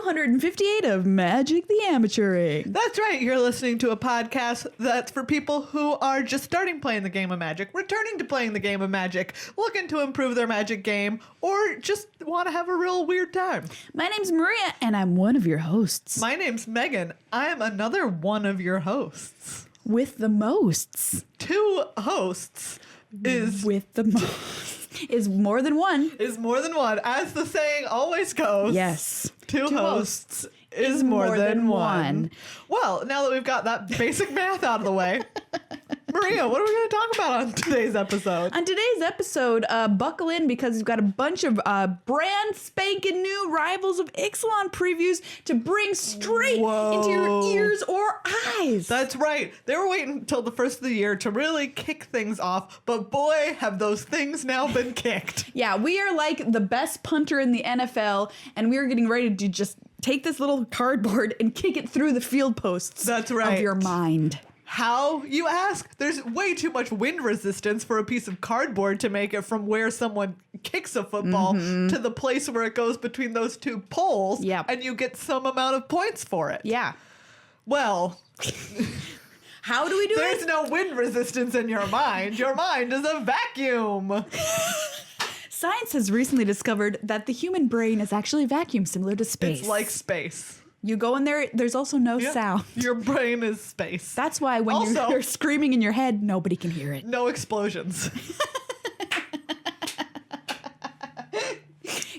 258 of Magic the Amateuring. That's right. You're listening to a podcast that's for people who are just starting playing the game of Magic, returning to playing the game of Magic, looking to improve their Magic game, or just want to have a real weird time. My name's Maria, and I'm one of your hosts. My name's Megan. I am another one of your hosts. With the mosts. Two hosts is... With the most. Is more than one. Is more than one. As the saying always goes. Yes. Two hosts is more than one. Well, now that we've got that basic math out of the way, Maria, what are we going to talk about on today's episode? On today's episode, buckle in because we've got a bunch of brand spanking new Rivals of Ixalan previews to bring straight into your ears or eyes. That's right. They were waiting until the first of the year to really kick things off, but boy, have those things now been kicked. Yeah, we are like the best punter in the NFL, and we are getting ready to just take this little cardboard and kick it through the field posts. That's right. Of your mind. How, you ask? There's way too much wind resistance for a piece of cardboard to make it from where someone kicks a football to the place where it goes between those two poles, and you get some amount of points for it. Yeah. Well... How do we do it? There's no wind resistance in your mind. Your mind is a vacuum. Science has recently discovered that the human brain is actually a vacuum similar to space. It's like space. You go in there, there's also no sound. Your brain is space. That's why when you're screaming in your head, nobody can hear it. No explosions.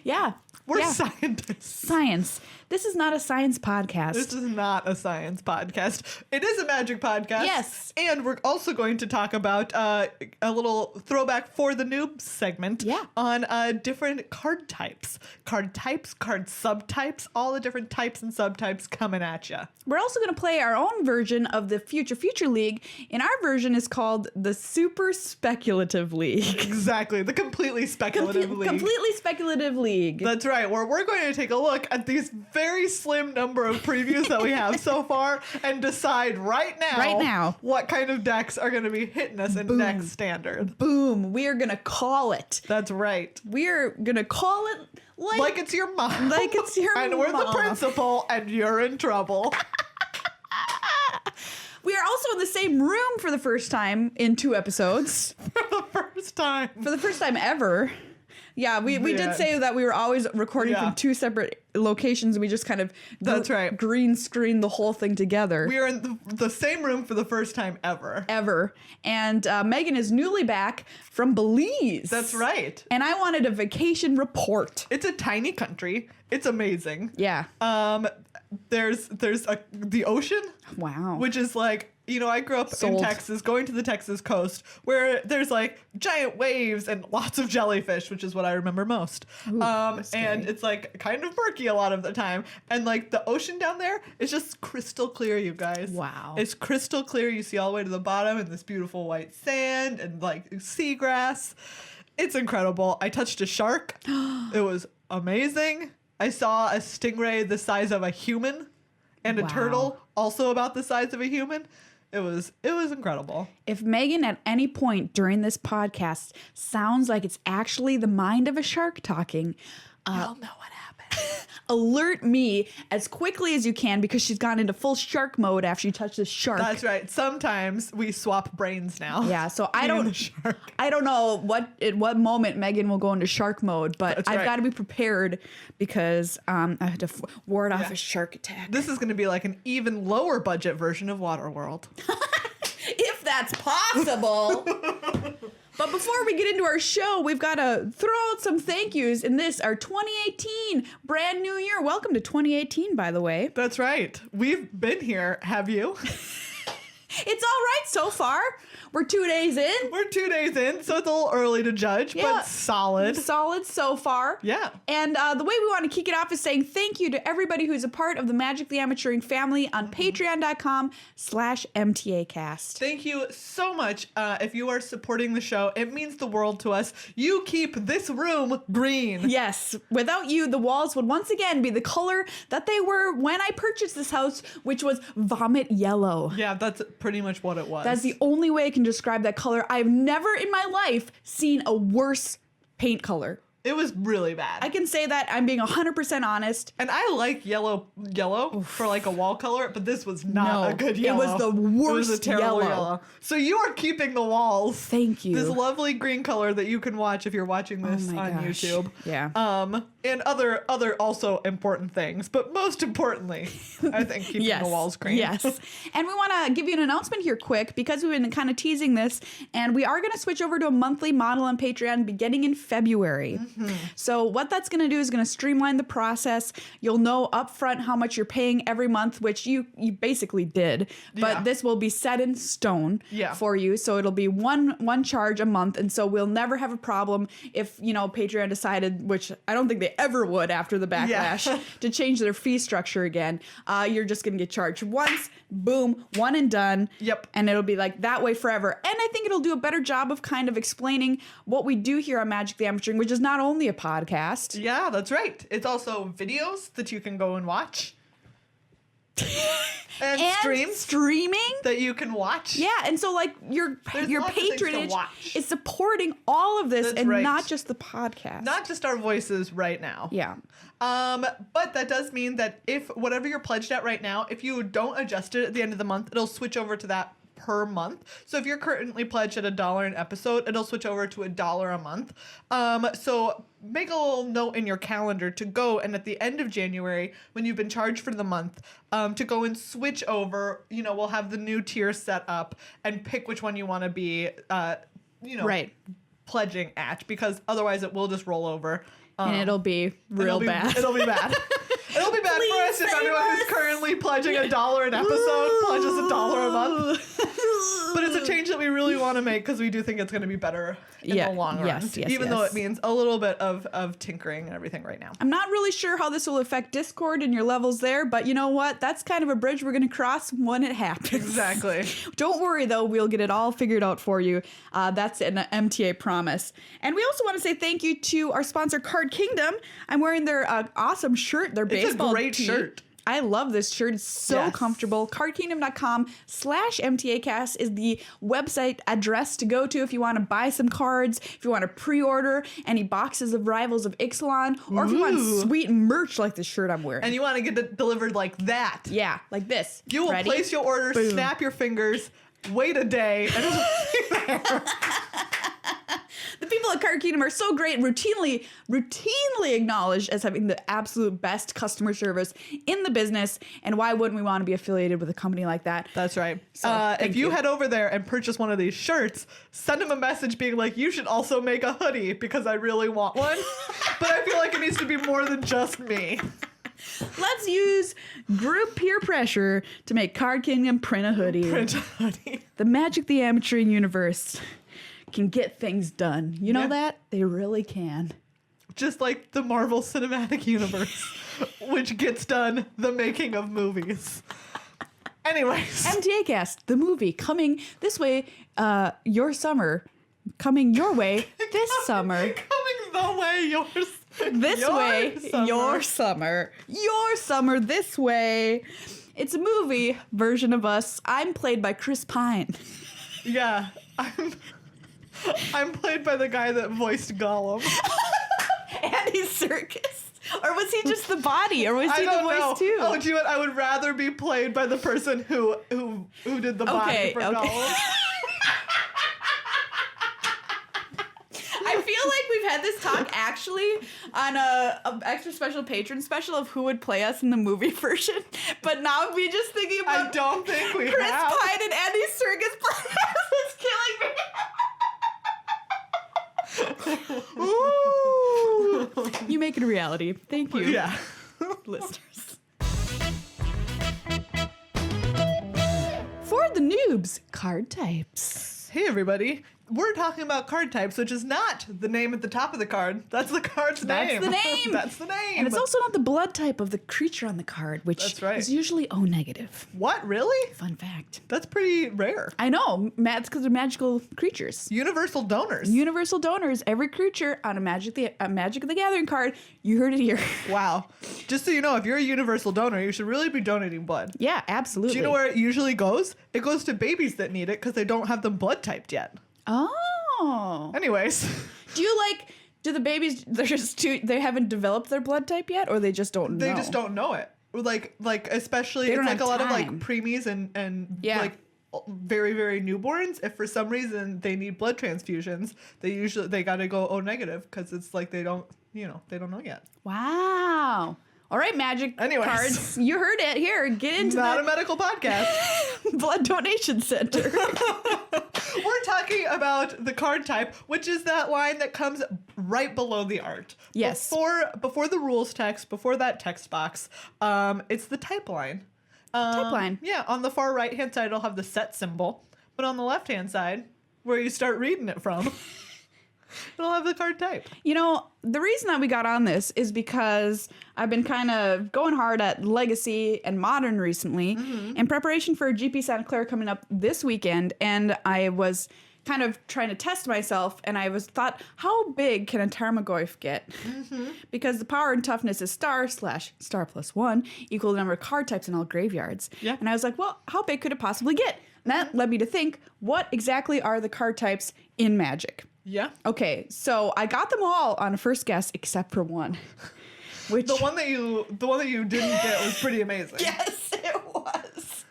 Yeah. We're scientists. Science. This is not a science podcast. This is not a science podcast. It is a magic podcast. Yes. And we're also going to talk about a little throwback for the noob segment on different card types. Card types, card subtypes, all the different types and subtypes coming at you. We're also going to play our own version of the Future League. And our version is called the Super Speculative League. Exactly. The completely speculative league. Completely speculative league. That's right. Where we're going to take a look at these very slim number of previews that we have so far and decide right now what kind of decks are going to be hitting us in next standard. Boom. We are going to call it. That's right. We're going to call it like it's your mom. Like it's your mom. And we're the principal and you're in trouble. We are also in the same room for the first time in 2 episodes. For the first time. For the first time ever. Yeah, we did say that we were always recording from 2 separate locations. We just kind of green screen the whole thing together. We are in the same room for the first time ever. And Megan is newly back from Belize. That's right. And I wanted a vacation report. It's a tiny country. It's amazing. Yeah. There's the ocean. Wow. Which is like, you know, I grew up in Texas, going to the Texas coast, where there's like giant waves and lots of jellyfish, which is what I remember most. Ooh, and it's like kind of murky a lot of the time. And like the ocean down there is just crystal clear, you guys. Wow. It's crystal clear. You see all the way to the bottom and this beautiful white sand and like seagrass. It's incredible. I touched a shark. It was amazing. I saw a stingray the size of a human and a turtle also about the size of a human. It was incredible. If Megan at any point during this podcast sounds like it's actually the mind of a shark talking, you'll know what happened. Alert me as quickly as you can because she's gone into full shark mode after you touch the shark. That's right. Sometimes we swap brains now. Yeah, so I don't know at what moment Megan will go into shark mode, but I've got to be prepared because I had to ward off a shark attack. This is going to be like an even lower budget version of Waterworld. If that's possible. But before we get into our show, we've got to throw out some thank yous in this, our 2018 brand new year. Welcome to 2018, by the way. That's right. We've been here, have you? It's all right so far. We're 2 days in. We're 2 days in, so it's a little early to judge, but solid. Solid so far. Yeah. And the way we want to kick it off is saying thank you to everybody who's a part of the Magic the Amateuring family on patreon.com/MTAcast. Thank you so much. If you are supporting the show, it means the world to us. You keep this room green. Yes. Without you, the walls would once again be the color that they were when I purchased this house, which was vomit yellow. Yeah, that's pretty much what it was. That's the only way I can describe that color. I've never in my life seen a worse paint color. It was really bad. I can say that. I'm being 100% honest. And I like yellow for like a wall color, but this was not a good yellow. It was the worst It was a terrible yellow. So you are keeping the walls. Thank you. This lovely green color that you can watch if you're watching this on YouTube. Yeah. And other also important things, but most importantly, I think keeping the walls green. Yes. And we want to give you an announcement here quick because we've been kind of teasing this, and we are going to switch over to a monthly model on Patreon beginning in February. So what that's going to do is going to streamline the process. You'll know upfront how much you're paying every month, which you basically did, but this will be set in stone for you. So it'll be one charge a month, and so we'll never have a problem if, you know, Patreon decided, which I don't think they ever would after the backlash, to change their fee structure again. You're just going to get charged once, boom, one and done. Yep. And it'll be like that way forever. And I think it'll do a better job of kind of explaining what we do here on Magic the Amateuring, which is not only a podcast. Yeah, that's right. It's also videos that you can go and watch. and streaming that you can watch. Yeah, and so like your patronage is supporting all of this. That's and not just the podcast. Not just our voices right now. Yeah. But that does mean that if whatever you're pledged at right now, if you don't adjust it at the end of the month, it'll switch over to that per month. So if you're currently pledged at $1 an episode, it'll switch over to $1 a month. So make a little note in your calendar to go, and at the end of January, when you've been charged for the month, to go and switch over. You know, we'll have the new tier set up and pick which one you want to be, pledging at, because otherwise it will just roll over. And it'll be bad. It'll be bad. It'll be bad for us if everyone who's currently pledging $1 an episode pledges $1 a month. But it's a change that we really want to make because we do think it's going to be better in the long run. Even though it means a little bit of tinkering and everything right now. I'm not really sure how this will affect Discord and your levels there, but you know what? That's kind of a bridge we're going to cross when it happens. Exactly. Don't worry, though. We'll get it all figured out for you. That's an MTA promise. And we also want to say thank you to our sponsor, Card Kingdom. I'm wearing their awesome shirt, their baseball It's a great shirt. I love this shirt. It's so comfortable. CardKingdom.com/MTAcast is the website address to go to if you want to buy some cards, if you want to pre-order any boxes of Rivals of Ixalan, or if you want sweet merch like the shirt I'm wearing. And you want to get it delivered like that. Yeah, like this. You will place your order, snap your fingers, wait a day, and it'll be there. The people at Card Kingdom are so great, routinely acknowledged as having the absolute best customer service in the business. And why wouldn't we want to be affiliated with a company like that? That's right. So if you head over there and purchase one of these shirts, send them a message being like, you should also make a hoodie because I really want one. But I feel like it needs to be more than just me. Let's use group peer pressure to make Card Kingdom print a hoodie. The Magic the Amateuring universe can get things done. You know that? They really can. Just like the Marvel Cinematic Universe, which gets done the making of movies. Anyways. MTA Cast, the movie, coming this way, your summer. Coming your way this summer. Coming the way yours. This way, your summer. Your summer this way. It's a movie version of us. I'm played by Chris Pine. Yeah, I'm played by the guy that voiced Gollum. Andy Serkis. Or was he just the body? Or was he the voice too? Oh, do you know what? I would rather be played by the person who did the body for Gollum. I feel like we've had this talk actually on a extra special patron special of who would play us in the movie version. But now we just thinking about I don't think we Chris have. Pine and Andy Serkis playing us. It's killing me. Ooh. You make it a reality. Thank you. Yeah. Listeners. For the noobs, card types. Hey everybody. We're talking about card types, which is not the name at the top of the card. That's the card's name. That's the name. That's the name. And it's also not the blood type of the creature on the card, which is usually O negative. What? Really? Fun fact. That's pretty rare. I know. It's because they're magical creatures. Universal donors. Universal donors. Every creature on a Magic of the Gathering card. You heard it here. Wow. Just so you know, if you're a universal donor, you should really be donating blood. Yeah, absolutely. Do you know where it usually goes? It goes to babies that need it because they don't have them blood typed yet. Oh. Anyways. Do the babies, they haven't developed their blood type yet, or they just don't know? They just don't know it. Like especially, They it's don't like a have lot of like time. preemies and Yeah. like very, very newborns. If for some reason they need blood transfusions, they got to go O negative because it's like they don't know yet. Wow. All right, magic Anyways. cards. You heard it. Here, get into Not the a medical podcast. blood donation center. We're talking about the card type, which is that line that comes right below the art. Yes. Before the rules text, before that text box, it's the type line. Type line. Yeah, on the far right-hand side, it'll have the set symbol. But on the left-hand side, where you start reading it from, it'll have the card type. You know, the reason that we got on this is because I've been kind of going hard at Legacy and Modern recently in preparation for GP Santa Clara coming up this weekend. And I was kind of trying to test myself, and I thought, how big can a Tarmogoyf get? Because the power and toughness is star/star+1 equal the number of card types in all graveyards. Yeah. And I was like, well, how big could it possibly get? And that led me to think, what exactly are the card types in Magic? Yeah. Okay, so I got them all on a first guess except for one. Which The one that you didn't get was pretty amazing. yes, it was.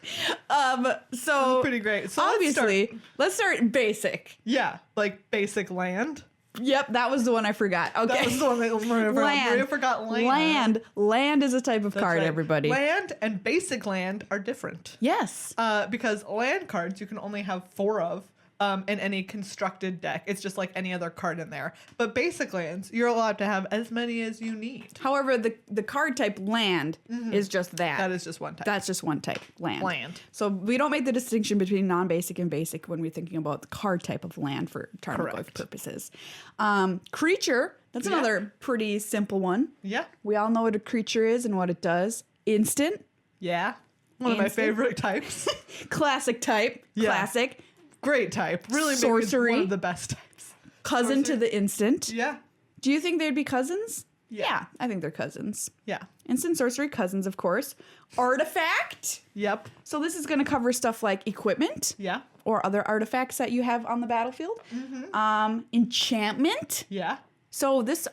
So Pretty great. So obviously, let's start basic. yeah, like basic land. Yep, that was the one I forgot. Okay. That was the one that Maria forgot land. Land is a type of That's card, right. everybody. Land and basic land are different. Yes. Because land cards you can only have 4 of in any constructed deck. It's just like any other card in there. But basic lands, you're allowed to have as many as you need. However, the card type land is just that. That is just one type. That's just one type, land. Land. So we don't make the distinction between non-basic and basic when we're thinking about the card type of land for Tarmogoyf Correct. purposes. Creature, that's Yeah. another pretty simple one. Yeah. We all know what a creature is and what it does. Instant, Yeah. One of my Instant. favorite types. classic type, Yeah. classic. Great type. Really maybe Sorcery. one of the best types. Cousin to Sorcery. the instant. Yeah. Do you think they'd be cousins? Yeah. I think they're cousins. Yeah. Instant sorcery cousins, of course. Artifact. Yep. So this is going to cover stuff like equipment Yeah. or other artifacts that you have on the battlefield. Enchantment. Yeah. So this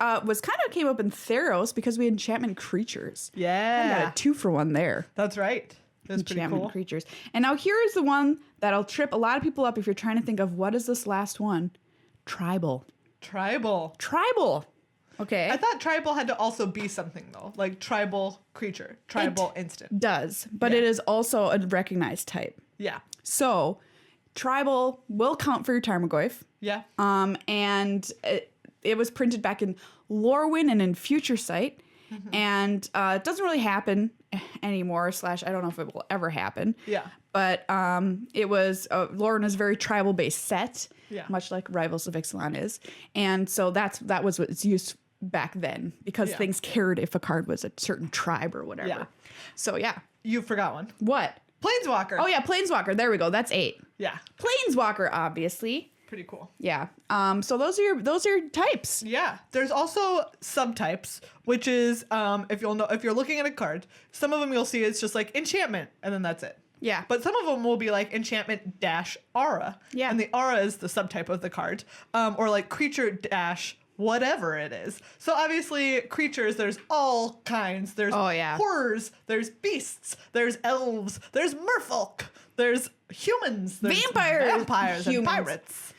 came up in Theros because we had enchantment creatures. I got Yeah. a 2-for-1 there. That's right. That's pretty Enchantment cool. creatures. And now here is the one that'll trip a lot of people up if you're trying to think of what is this last one? Tribal. Tribal. Tribal. Okay. I thought tribal had to also be something though, like tribal creature, tribal instant. Does, but Yeah. it is also a recognized type. Yeah. So tribal will count for your Tarmogoyf. Yeah. And it was printed back in Lorwyn and in Future Sight. And it doesn't really happen anymore, / I don't know if it will ever happen. Yeah. But it was, Lorwyn is a very tribal-based set, Yeah. much like Rivals of Ixalan is. And so that was what it's used back then because Yeah. things cared if a card was a certain tribe or whatever. Yeah. So yeah. You forgot one. What? Planeswalker. Oh yeah, Planeswalker. There we go. That's 8. Yeah. Planeswalker, obviously. Pretty cool. Yeah. So those are your types. Yeah. There's also subtypes, which is if you're looking at a card, some of them you'll see it's just like enchantment and then that's it. Yeah. But some of them will be like enchantment dash aura. Yeah. And the aura is the subtype of the card. Or like creature dash whatever it is. So obviously creatures, there's all kinds. There's Oh, yeah. horrors, there's beasts, there's elves, there's merfolk, there's humans, there's vampires and humans. pirates.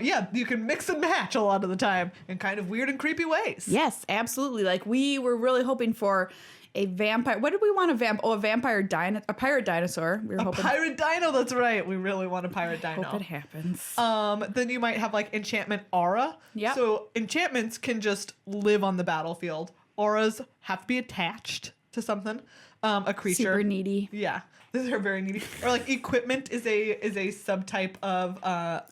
Yeah, you can mix and match a lot of the time in kind of weird and creepy ways. Yes, absolutely. Like we were really hoping for a vampire. What did we want? A pirate dinosaur. We were hoping. Pirate dino, that's right. We really want a pirate dino. Hope it happens. Then you might have like enchantment aura. Yep. So enchantments can just live on the battlefield. Auras have to be attached to something. A creature. Super needy. Yeah. These are very needy. Or like equipment is a subtype of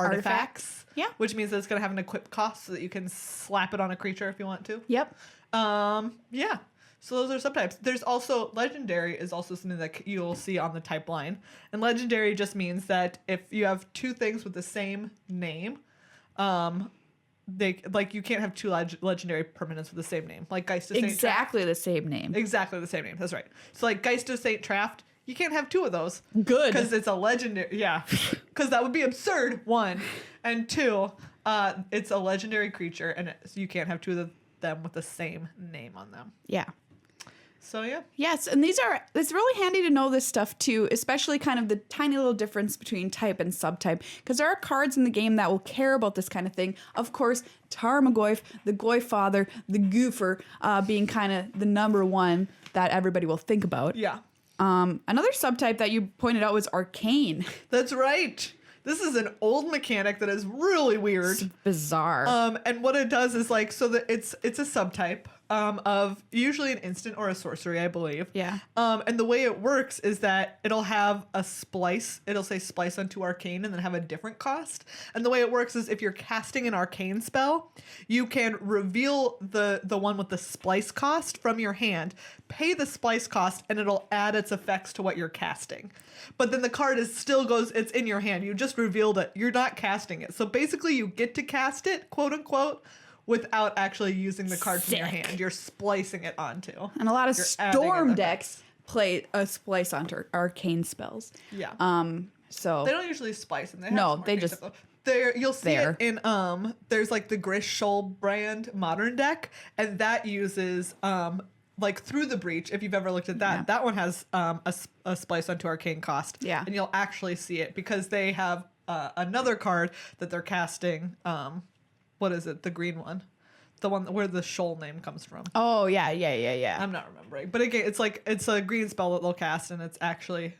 artifacts. Yeah. Which means that it's gonna have an equip cost so that you can slap it on a creature if you want to. Yep. Yeah. So those are subtypes. There's also legendary is also something that you'll see on the type line. And legendary just means that if you have 2 things with the same name, you can't have 2 legendary permanents with the same name. Like Geist of Saint Exactly the same name. Exactly the same name. That's right. So like Geist of Saint Traft, you can't have 2 of those. Good. Because it's a legendary. Yeah. Because that would be absurd, 1. And 2, It's a legendary creature, and you can't have two of them with the same name on them. Yeah. So yeah. Yes, and it's really handy to know this stuff too, especially kind of the tiny little difference between type and subtype, because there are cards in the game that will care about this kind of thing. Of course, Tarmogoyf, the Goy Father, the Goofer, being kind of the number one that everybody will think about. Yeah. Another subtype that you pointed out was Arcane. That's right. This is an old mechanic that is really weird. It's bizarre. And what it does is like, so that it's a subtype of usually an instant or a sorcery, I believe. Yeah. And the way it works is that it'll have a splice. It'll say splice onto arcane and then have a different cost. And the way it works is if you're casting an arcane spell, you can reveal the one with the splice cost from your hand, pay the splice cost, and it'll add its effects to what you're casting. But then the card it's in your hand. You just revealed it. You're not casting it. So basically you get to cast it, quote unquote, without actually using the card from your hand. You're splicing it onto. And a lot of storm decks play a splice onto arcane spells. Yeah. So they don't usually splice them. They have no, some they arcane just stuff, though. You'll see it in there's like the Grish Shoal brand modern deck, and that uses like Through the Breach. If you've ever looked at that, that one has a splice onto arcane cost. Yeah. And you'll actually see it because they have another card that they're casting. What is it? The green one. The one where the shoal name comes from. Oh, yeah. I'm not remembering. But again, it's a green spell that they'll cast, and it's actually,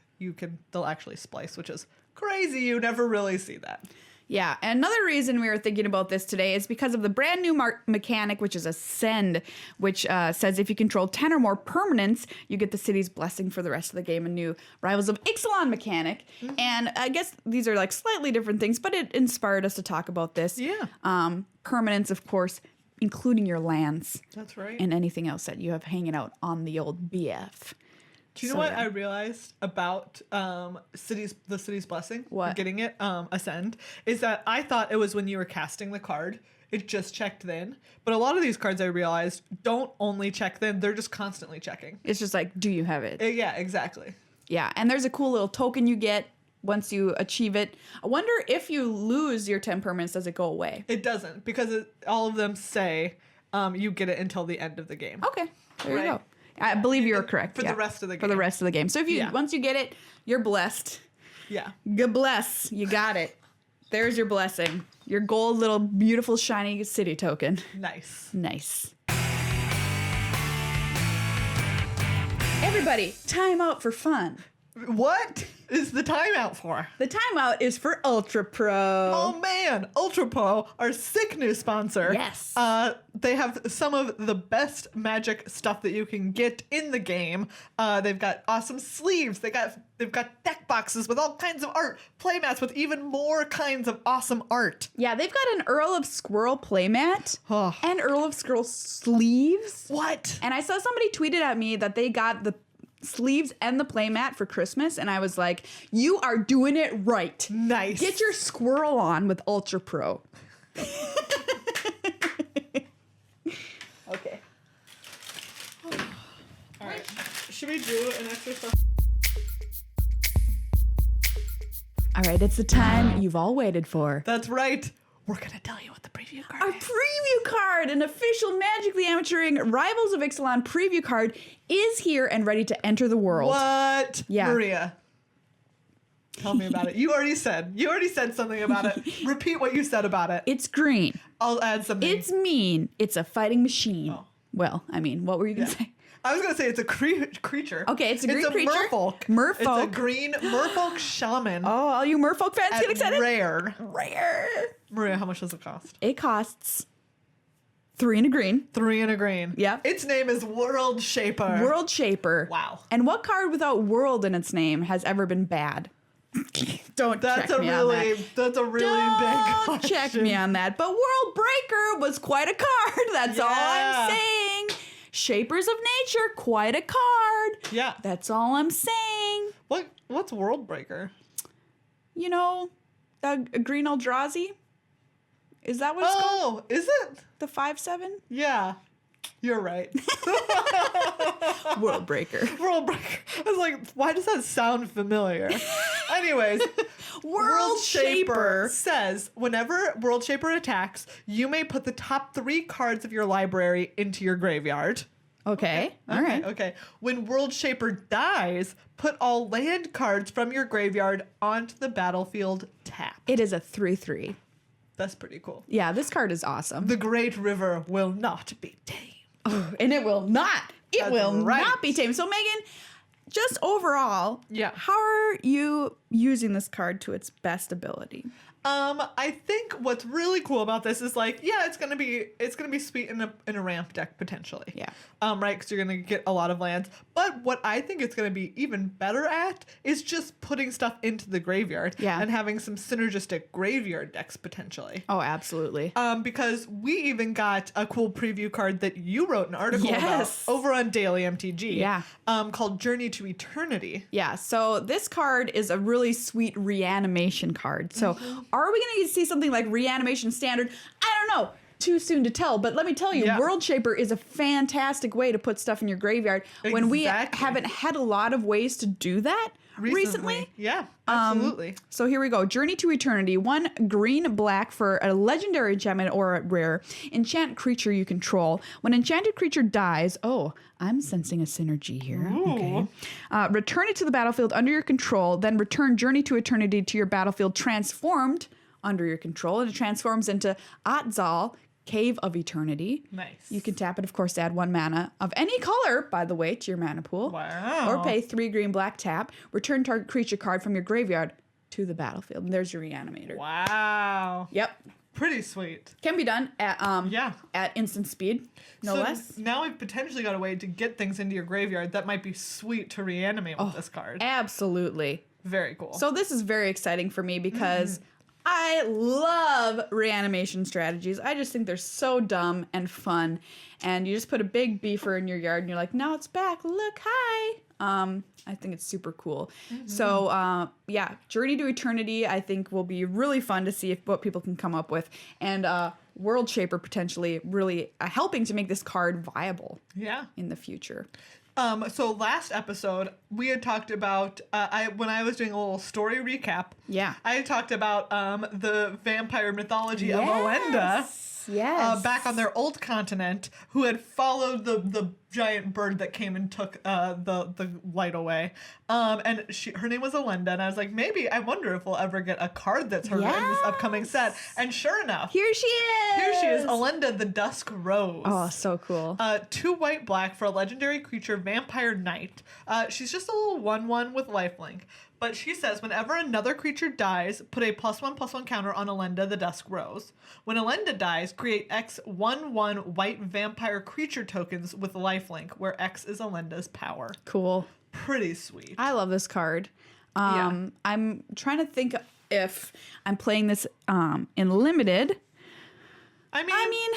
they'll actually splice, which is crazy. You never really see that. Yeah, and another reason we were thinking about this today is because of the brand new mechanic, which is Ascend, which says if you control 10 or more permanents, you get the city's blessing for the rest of the game, a new Rivals of Ixalan mechanic. Mm-hmm. And I guess these are like slightly different things, but it inspired us to talk about this. Yeah. Permanents, of course, including your lands. That's right. And anything else that you have hanging out on the old BF. Do you know what I realized about the city's blessing? What? Getting it, Ascend, is that I thought it was when you were casting the card. It just checked then. But a lot of these cards I realized don't only check then, they're just constantly checking. It's just like, do you have it? Yeah, exactly. Yeah, and there's a cool little token you get once you achieve it. I wonder if you lose your 10 permanents, does it go away? It doesn't, because all of them say you get it until the end of the game. Okay, there you go. I believe you're correct. For the rest of the game. For the rest of the game. So if you once you get it, you're blessed. Yeah. Good bless. You got it. There's your blessing. Your gold little beautiful shiny city token. Nice. Nice. Everybody, time out for fun. What is the timeout for? The timeout is for Ultra Pro. Oh man, Ultra Pro, our sick new sponsor. Yes. They have some of the best Magic stuff that you can get in the game. They've got awesome sleeves. They've got deck boxes with all kinds of art, playmats with even more kinds of awesome art. Yeah, they've got an Earl of Squirrel playmat and Earl of Squirrel sleeves. What? And I saw somebody tweeted at me that they got the sleeves and the playmat for Christmas, and I was like, you are doing it right. Nice. Get your squirrel on with Ultra Pro. Okay. All right. Should we do an exercise? All right, it's the time you've all waited for. That's right. We're going to tell you what the preview card Our is. preview card, an official Magically Amateuring Rivals of Ixalan preview card, is here and ready to enter the world. What? Yeah. Maria, tell me about it. You already said something about it. Repeat what you said about it. It's green. I'll add something. It's mean. It's a fighting machine. Oh. Well, I mean, what were you going to say? I was going to say it's a creature. Okay, it's a green creature. Merfolk. Merfolk. It's a green merfolk shaman. Oh, all you Merfolk fans get excited? Rare. Rare. Maria, how much does it cost? It costs 3 and a green. 3 and a green. Yep. Its name is World Shaper. World Shaper. Wow. And what card without world in its name has ever been bad? Don't That's check a me really on that. that's a really Don't big question. check me on that. But World Breaker was quite a card. That's all I'm saying. Shapers of Nature, quite a card. Yeah. That's all I'm saying. What's World Breaker? You know, a green Eldrazi? Is that what it's called? Oh, is it? The 5/7? Yeah. You're right. World breaker. World breaker. I was like, why does that sound familiar? Anyways, World Shaper says whenever World Shaper attacks, you may put the top 3 cards of your library into your graveyard. Okay. All right. Okay. When World Shaper dies, put all land cards from your graveyard onto the battlefield tapped. It is a 3/3. That's pretty cool. Yeah, this card is awesome. The Great River will not be tamed. Oh, and it will not. It That's will right. not be tamed. So, Megan, just overall, Yeah. how are you using this card to its best ability? I think what's really cool about this is like, yeah, it's gonna be sweet in a ramp deck potentially. Yeah. Right, because you're gonna get a lot of lands. But what I think it's gonna be even better at is just putting stuff into the graveyard. Yeah. And having some synergistic graveyard decks potentially. Oh, absolutely. Because we even got a cool preview card that you wrote an article Yes. about over on Daily MTG. Yeah. Called Journey to Eternity. Yeah, so this card is a really sweet reanimation card. So are we going to see something like reanimation standard? I don't know. Too soon to tell, but let me tell you, Yeah. World Shaper is a fantastic way to put stuff in your graveyard when we Exactly. haven't had a lot of ways to do that recently. Yeah, absolutely. So here we go. Journey to Eternity. 1 green-black for a legendary enchantment or a rare. Enchant creature you control. When enchanted creature dies, oh, I'm sensing a synergy here. Ooh. Okay. Return it to the battlefield under your control, then return Journey to Eternity to your battlefield transformed under your control, and it transforms into Atzal, Cave of Eternity. Nice. You can tap it, of course, to add 1 mana of any color, by the way, to your mana pool. Wow. Or pay 3 green, black, tap. Return target creature card from your graveyard to the battlefield. And there's your reanimator. Wow. Yep. Pretty sweet. Can be done at Yeah. at instant speed, no So less. now we've potentially got a way to get things into your graveyard that might be sweet to reanimate with this card. Absolutely. Very cool. So this is very exciting for me because I love reanimation strategies. I just think they're so dumb and fun. And you just put a big beefer in your yard and you're like, now it's back. Look, hi. I think it's super cool. So yeah, Journey to Eternity I think will be really fun to see what people can come up with. And World Shaper potentially really helping to make this card viable yeah. in the future. So last episode we had talked about when I was doing a little story recap. Yeah. I had talked about the vampire mythology of Olenda. Yes. Back on their old continent, who had followed the giant bird that came and took the light away. And her name was Olenda, and I was like, maybe I wonder if we'll ever get a card that's her in this upcoming set. And sure enough, Here she is. Olenda the Dusk Rose. Oh, so cool. 2 white black for a legendary creature, Vampire Knight. She's just a little 1/1 with lifelink. But she says, whenever another creature dies, put a +1/+1 counter on Olenda the Dusk Rose. When Olenda dies, create X 1/1 white vampire creature tokens with lifelink, where X is Olenda's power. Cool. Pretty sweet. I love this card. Yeah. I'm trying to think if I'm playing this in limited. I mean,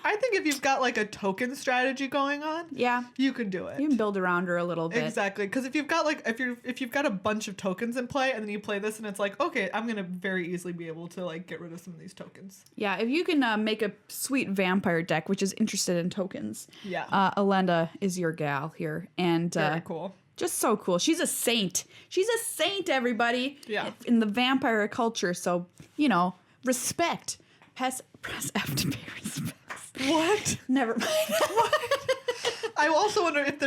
I think if you've got like a token strategy going on, Yeah. you can do it. You can build around her a little bit. Exactly, because if you've got like if you've got a bunch of tokens in play and then you play this and it's like, okay, I'm gonna very easily be able to like get rid of some of these tokens. Yeah, if you can make a sweet vampire deck which is interested in tokens. Yeah. Olenda is your gal here. And Very cool. just so cool. She's a saint. She's a saint, everybody. Yeah. In the vampire culture. So, respect. Press F to pay respects. What? Never mind. I also wonder if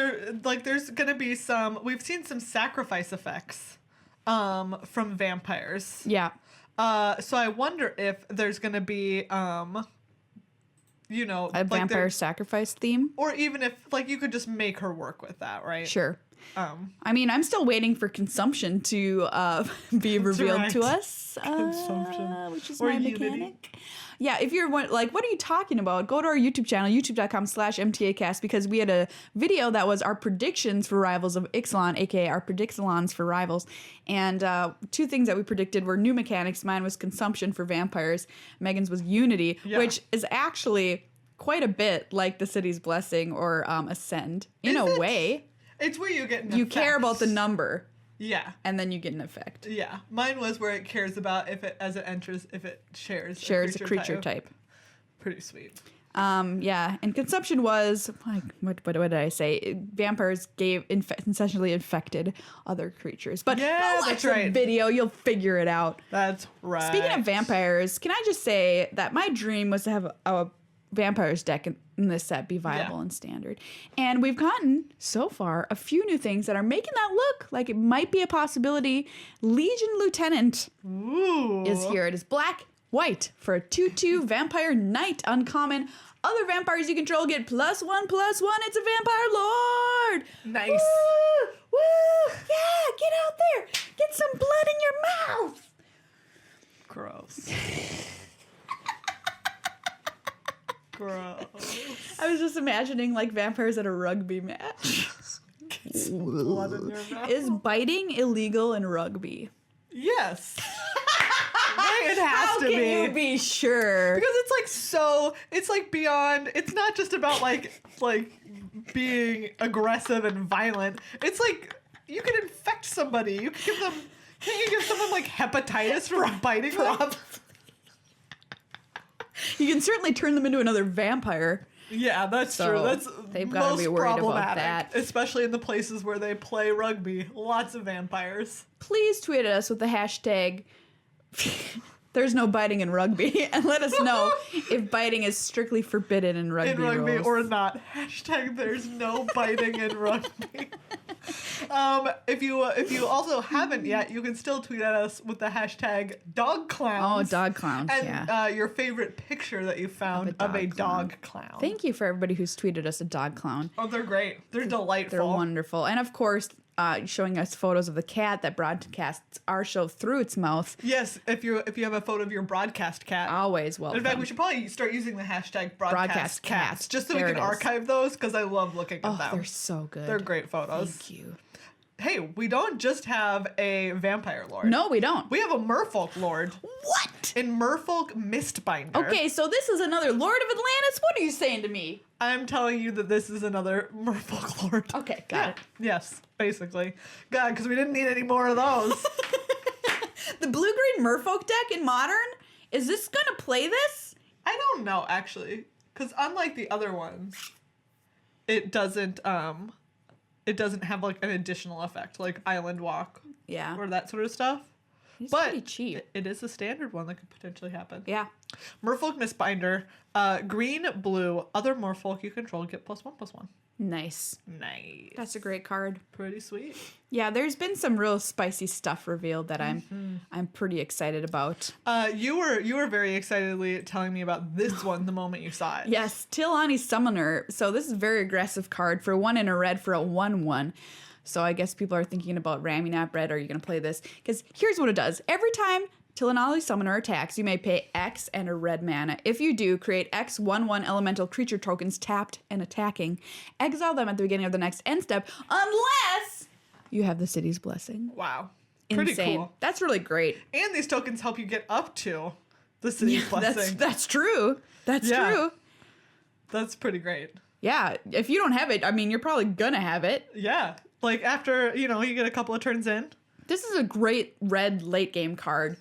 there's gonna be some. We've seen some sacrifice effects, from vampires. Yeah. So I wonder if there's gonna be, A like vampire sacrifice theme? or even if like you could just make her work with that, right? Sure. I mean, I'm still waiting for consumption to be revealed to right. us. Consumption. Which is Or my Unity. mechanic. Yeah, if you're like, what are you talking about? Go to our YouTube channel, youtube.com/MTAcast, because we had a video that was our predictions for Rivals of Ixalan, aka our predictalons for Rivals. And 2 things that we predicted were new mechanics. Mine was consumption for vampires. Megan's was Unity, Yeah. which is actually quite a bit like the City's Blessing or Ascend in Is a it? way. It's where you get an You care about the effect. number, Yeah. and then you get an effect. Yeah. Mine was where it cares about if it enters, if it shares Shares a creature type. Pretty sweet. Yeah, and consumption was like what did I say? Vampires essentially infected other creatures. But Yeah, go watch that's the right. video, you'll figure it out. That's right. Speaking of vampires, can I just say that my dream was to have a vampires deck in this set be viable and standard. And we've gotten, so far, a few new things that are making that look like it might be a possibility. Legion Lieutenant is here. It is black, white for a 2/2 vampire knight uncommon. Other vampires you control get +1/+1. It's a vampire lord. Nice. Woo! Woo! Yeah, get out there. Get some blood in your mouth. Gross. Gross. I was just imagining like vampires at a rugby match. Get some blood in your mouth. Is biting illegal in rugby? Yes. It has How to can be. you be sure? Because it's like it's like beyond, it's not just about like being aggressive and violent. It's like you can infect somebody. You can give them, can you give someone like hepatitis from biting them? You can certainly turn them into another vampire. Yeah, that's So, true. That's they've gotta most be worried about problematic, that. especially in the places where they play rugby. Lots of vampires. Please tweet at us with the hashtag there's no biting in rugby and let us know if biting is strictly forbidden in rugby, In rugby rules. or not. Hashtag there's no biting in rugby. If you also haven't yet, you can still tweet at us with the hashtag dog clowns. Oh, dog clowns, and, yeah. your favorite picture that you found of a dog clown. Thank you for everybody who's tweeted us a dog clown. Oh, they're great. They're delightful. They're wonderful. And of course, showing us photos of the cat that broadcasts our show through its mouth. Yes, if you have a photo of your broadcast cat. Always welcome. In fact, we should probably start using the hashtag broadcast cats just so There we it can is. archive those because I love looking at them. They're so good. They're great photos. Thank you. Hey, we don't just have a vampire lord. No, we don't. We have a merfolk lord. What? In Merfolk Mistbinder. Okay, so this is another Lord of Atlantis? What are you saying to me? I'm telling you that this is another Merfolk lord. Okay, got it. Yes, basically. God, because we didn't need any more of those. The blue-green merfolk deck in Modern? Is this gonna play this? I don't know, actually. Because unlike the other ones, it doesn't have like an additional effect, like Island Walk Yeah. or that sort of stuff. It's But pretty cheap. it is a standard one that could potentially happen. Yeah. Merfolk Mistbinder, green, blue, other Merfolk you control get +1/+1. Nice. Nice. That's a great card. Pretty sweet. Yeah, there's been some real spicy stuff revealed that I'm pretty excited about. You were very excitedly telling me about this one the moment you saw it. Yes, Tilani Summoner. So this is a very aggressive card for 1 and a red for a 1/1. So I guess people are thinking about ramming up red. Are you going to play this? Because here's what it does. Every time Tilani Summoner attacks, you may pay X and a red mana. If you do, create X 1/1 elemental creature tokens tapped and attacking. Exile them at the beginning of the next end step, unless you have the city's blessing. Wow. Pretty Insane. cool. That's really great. And these tokens help you get up to the city's blessing. That's true. That's Yeah. true. That's pretty great. Yeah, if you don't have it, I mean, you're probably gonna have it. Yeah. Like after, you get a couple of turns in. This is a great red late game card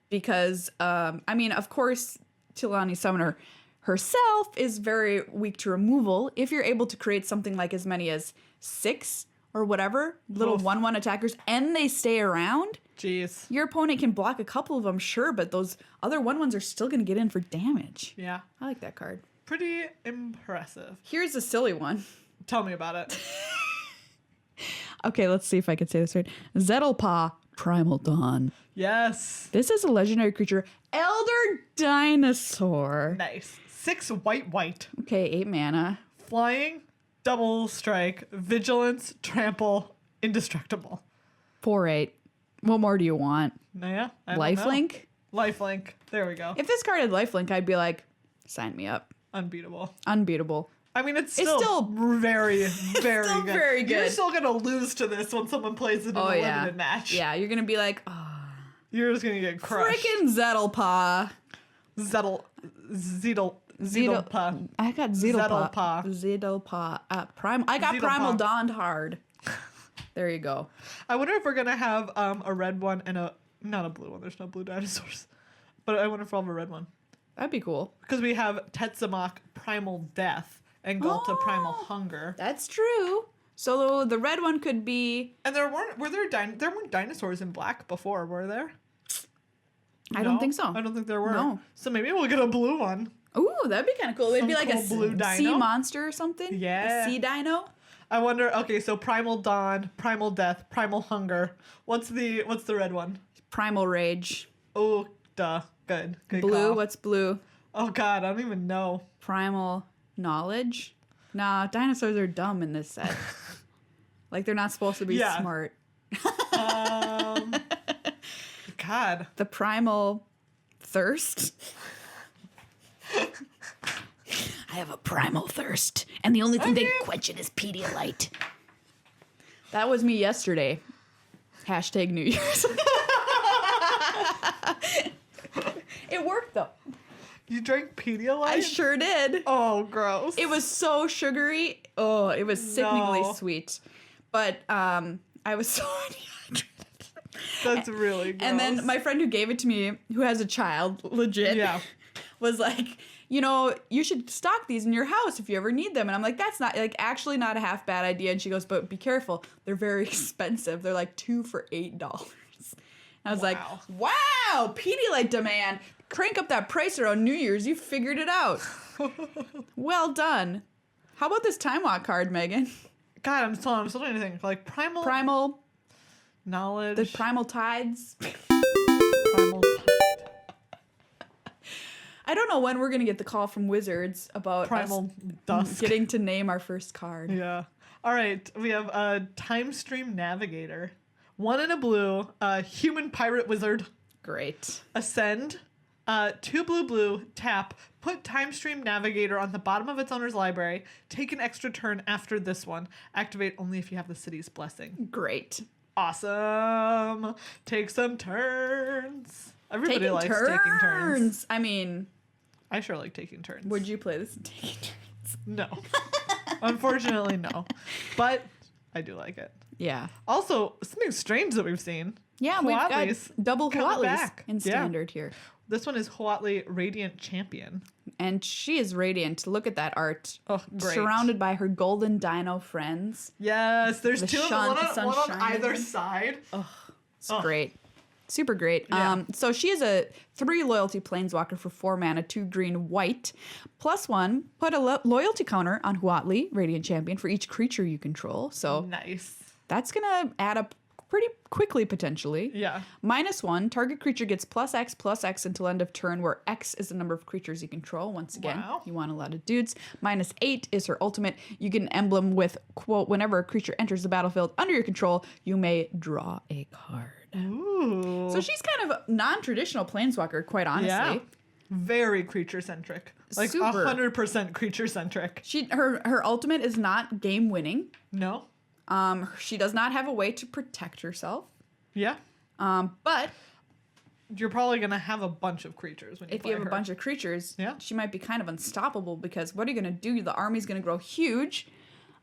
because, I mean, of course, Tilani Summoner herself is very weak to removal. If you're able to create something like as many as 6 or whatever, little Oof. 1/1 attackers, and they stay around, Jeez. your opponent can block a couple of them, sure, but those other 1/1s are still gonna get in for damage. Yeah. I like that card. Pretty impressive. Here's a silly one. Tell me about it. Okay, let's see if I can say this right. Zettlepaw, Primal Dawn. Yes. This is a legendary creature, Elder Dinosaur. Nice. 6 white. Okay, 8 mana. Flying, double strike, vigilance, trample, indestructible. 4/8. What more do you want? Yeah. I don't know. Lifelink? Lifelink. There we go. If this card had lifelink, I'd be like, sign me up. Unbeatable. Unbeatable. I mean, it's still very, very still good. very You're good. still gonna lose to this when someone plays it in a limited match. Yeah, you're gonna be like, oh, You're just gonna get crushed. frickin' Zettlepaw. Zettlepaw. I got Zettlepaw. Zettlepaw. Zettlepaw. I got Zettlepaw. Primal Dawned hard. There you go. I wonder if we're gonna have a red one and not a blue one. There's no blue dinosaurs. But I wonder if we'll have a red one. That'd be cool. Because we have Tetsamok primal death and go to primal hunger. That's true. So the red one could be... And there weren't dinosaurs in black before, were there? I don't think so. I don't think there were. No. So maybe we'll get a blue one. Ooh, that'd be kind of cool. It'd be like cool a blue sea dino? monster or something. Yeah. A sea dino. I wonder. Okay, so primal dawn, primal death, primal hunger. What's the red one? Primal rage. Oh, duh. Good. Good Blue. call. What's blue? Oh God, I don't even know. Primal knowledge. Nah, dinosaurs are dumb in this set. Like they're not supposed to be smart. God. The primal thirst. I have a primal thirst, and the only thing that can quench it is Pedialyte. That was me yesterday. Hashtag New Year's. It worked though. You drank Pedialyte? I sure did. Oh, gross. It was so sugary. Oh, it was sickeningly sweet. But I was so dehydrated. That's really gross. And then my friend who gave it to me, who has a child, legit, was like, you know, you should stock these in your house if you ever need them. And I'm like, that's not, like, actually not a half bad idea. And she goes, but be careful. They're very expensive. They're like 2 for $8. I was like, wow, Pedialyte demand. Crank up that price around New Year's. You figured it out. Well done. How about this Time Walk card, Megan? God, I'm still trying to think. Like primal knowledge. The primal tides. Primal tide. I don't know when we're going to get the call from Wizards about Primal us Dusk. getting to name our first card. Yeah. All right. We have a Timestream Navigator. 1 in a blue. Human pirate wizard. Great. Ascend. 2 blue, tap, put Timestream Navigator on the bottom of its owner's library, take an extra turn after this one, activate only if you have the city's blessing. Great. Awesome. Take some turns. Everybody likes taking turns. I mean, I sure like taking turns. would you play this taking turns? No. Unfortunately, no. But I do like it. Yeah. Also, something strange that we've seen. Yeah, we've got double coming Huatlis back. in standard here. This one is Huatli Radiant Champion. And she is radiant. Look at that art. Oh, great. Surrounded by her golden dino friends. Yes, there's two of them, one on either shining. side. Oh, it's great. Super great. Yeah. So she is a 3 loyalty planeswalker for 4 mana, 2 green, white. +1, put a loyalty counter on Huatli, Radiant Champion, for each creature you control. So nice. That's going to add up pretty quickly, potentially. Yeah. -1, target creature gets +X until end of turn, where X is the number of creatures you control. Once again, you want a lot of dudes. -8 is her ultimate. You get an emblem with, quote, whenever a creature enters the battlefield under your control, you may draw a card. Ooh. So she's kind of a non-traditional planeswalker, quite honestly. Yeah. Very creature-centric. Like Super. 100% creature-centric. Her ultimate is not game-winning. No? She does not have a way to protect herself. Yeah. But you're probably going to have a bunch of creatures when you if play you have her. a bunch of creatures, Yeah. she might be kind of unstoppable, because what are you going to do? The army's going to grow huge.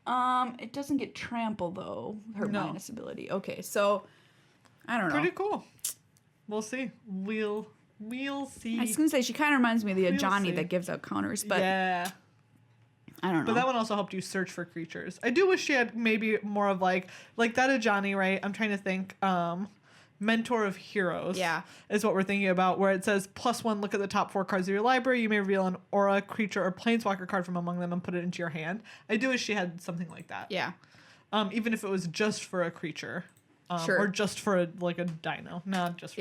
It doesn't get trample, though, her minus ability. Okay, so I don't know. Pretty cool. We'll see. We'll see. I was going to say, she kind of reminds me of the We'll Ajani see. that gives out counters, but yeah. I don't know. But that one also helped you search for creatures. I do wish she had maybe more of like that Ajani, right? I'm trying to think. Mentor of Heroes. Yeah. Is what we're thinking about, where it says +1, look at the top 4 cards of your library. You may reveal an aura, creature, or planeswalker card from among them and put it into your hand. I do wish she had something like that. Yeah. Even if it was just for a creature. Sure. Or just for a dino. Just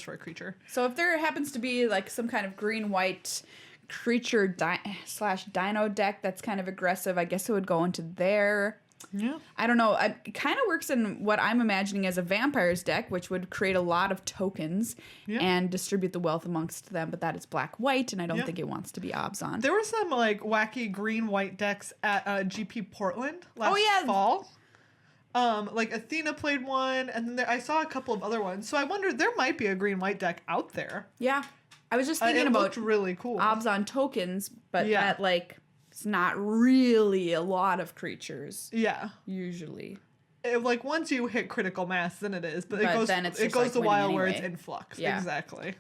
for a creature. So if there happens to be like some kind of green-white creature / dino deck that's kind of aggressive, I guess it would go into there. Yeah. I don't know. It kind of works in what I'm imagining as a vampires deck, which would create a lot of tokens and distribute the wealth amongst them. But that is black-white, and I don't think it wants to be Obzon. There were some like wacky green-white decks at GP Portland last fall. Like Athena played one, and then I saw a couple of other ones. So I wondered, there might be a green-white deck out there. Yeah. I was just thinking it about looked really cool. Obzon tokens, but that like it's not really a lot of creatures. Yeah. Usually. Like once you hit critical mass, then it is. But then it's it goes like a while winning where anyway. it's in flux. Yeah. Exactly.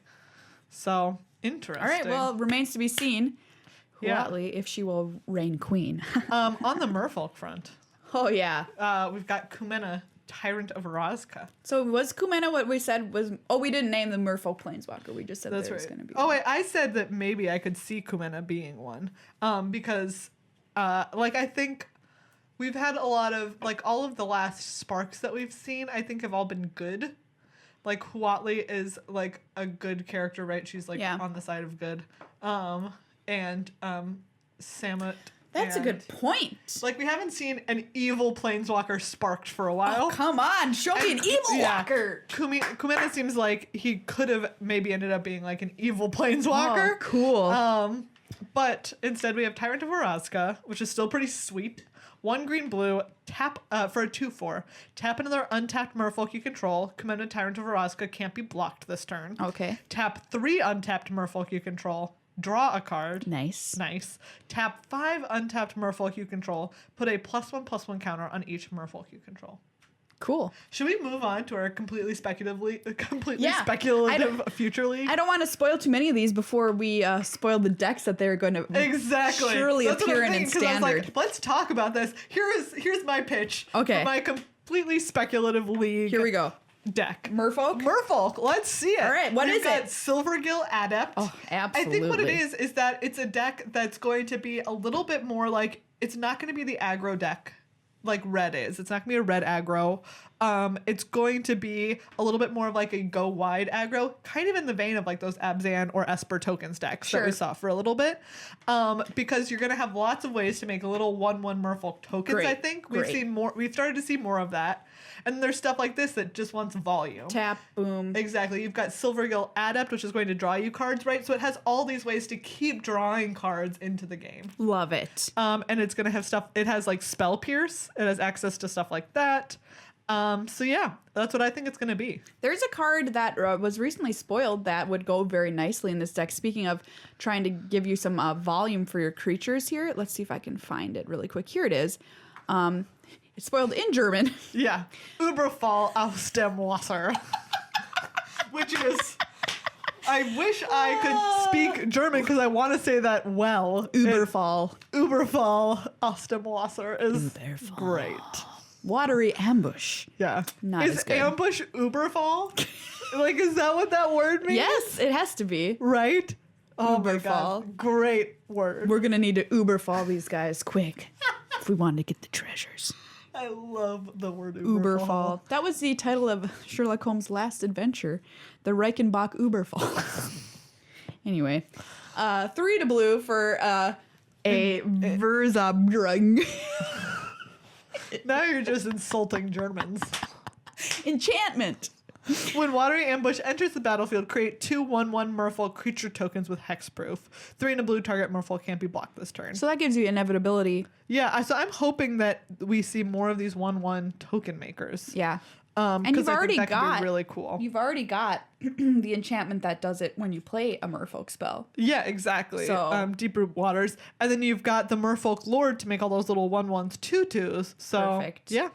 So interesting. All right. Well, remains to be seen Yeah. Huatli, if she will reign queen. On the merfolk front, Oh, yeah. we've got Kumena, Tyrant of Rozka. So was Kumena what we said was... Oh, we didn't name the merfolk planeswalker. We just said That's there was right. going to be Oh, wait, I said that maybe I could see Kumena being one. Because, like, I think we've had a lot of, like, all of the last sparks that we've seen, I think have all been good. Like, Huatli is, like, a good character, right? She's, like, on the side of good. And Samut. That's a good point. Like, we haven't seen an evil planeswalker sparked for a while. Oh, come on. Show me an evil walker. Kumena seems like he could have maybe ended up being, like, an evil planeswalker. Oh, cool. But instead we have Tyrant of Rozka, which is still pretty sweet. 1 green blue, tap for a 2/4. Tap another untapped merfolk you control. Kumena Tyrant of Rozka can't be blocked this turn. Okay. Tap 3 untapped merfolk you control. Draw a card. Nice. Tap 5 untapped merfolk you control. Put a +1/+1 counter on each merfolk you control. Cool. Should we move on to our completely speculative future league? I don't want to spoil too many of these before we spoil the decks that they're going to surely That's appear what I'm in thinking, 'cause I was standard. like, let's talk about this. Here's my pitch. Okay. For my completely speculative league. Here we go. Deck. Merfolk? Let's see it. All right, what is got it? Silvergill Adept. Oh, absolutely. I think what it is that it's a deck that's going to be a little bit more like, it's not going to be the aggro deck like red is. It's not going to be a red aggro. It's going to be a little bit more of like a go wide aggro, kind of in the vein of like those Abzan or Esper tokens decks that we saw for a little bit. Because you're going to have lots of ways to make little 1/1 merfolk tokens, I think. We've started to see more of that. And there's stuff like this that just wants volume. Tap, boom. Exactly. You've got Silvergill Adept, which is going to draw you cards, right? So it has all these ways to keep drawing cards into the game. Love it. And it's going to have stuff. It has like Spell Pierce. It has access to stuff like that. So yeah, that's what I think it's going to be. There's a card that was recently spoiled that would go very nicely in this deck. Speaking of trying to give you some volume for your creatures here, let's see if I can find it really quick. Here it is. It's spoiled in German. Yeah. Überfall aus dem Wasser. Which is... I wish I could speak German because I want to say that well. Überfall. Überfall aus dem Wasser is great. Watery ambush. Yeah. Not is as good. Ambush Uberfall? Like, is that what that word means? Yes, it has to be. Right? Oh my Uberfall. God. Great word. We're going to need to Uberfall these guys quick if we want to get the treasures. I love the word Uberfall. Uberfall. That was the title of Sherlock Holmes' last adventure, the Reichenbach Uberfall. Anyway, 3 to blue for a Verzabrung. Now you're just insulting Germans. Enchantment. When Watery Ambush enters the battlefield, create 2 1/1 Merfolk creature tokens with hexproof. 3 in a blue, target Merfolk can't be blocked this turn. So that gives you inevitability. Yeah, so I'm hoping that we see more of these 1/1 token makers. Yeah. And you've already got really cool. You've already got the enchantment that does it when you play a Merfolk spell. Yeah, exactly. So Deep Root Waters, and then you've got the Merfolk Lord to make all those little 1/1s 2/2s. So perfect. Yeah,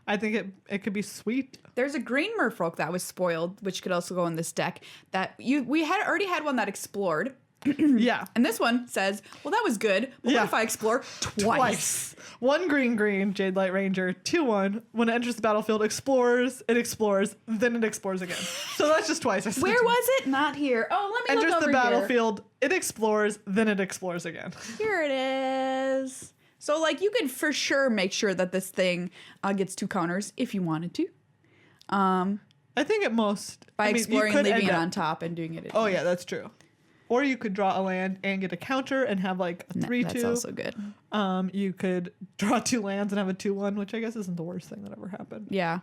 I think it could be sweet. There's a green Merfolk that was spoiled, which could also go in this deck. That we had already had one that explored. Yeah. And this one says, well, that was good. But what if I explore twice? 1 green, Jade Light Ranger, 2/1. When it enters the battlefield, it explores, then it explores again. So that's just twice. Where was it? Not here. Oh, let me look over enters the here. battlefield, it explores, then it explores again. Here it is. So, like, you could for sure make sure that this thing gets 2 counters if you wanted to. I think at most... By exploring, leaving it on top, and doing it. Oh, yeah, that's true. Or you could draw a land and get a counter and have like a 3/2. That's also good. You could draw 2 lands and have a 2/1, which I guess isn't the worst thing that ever happened. Yeah.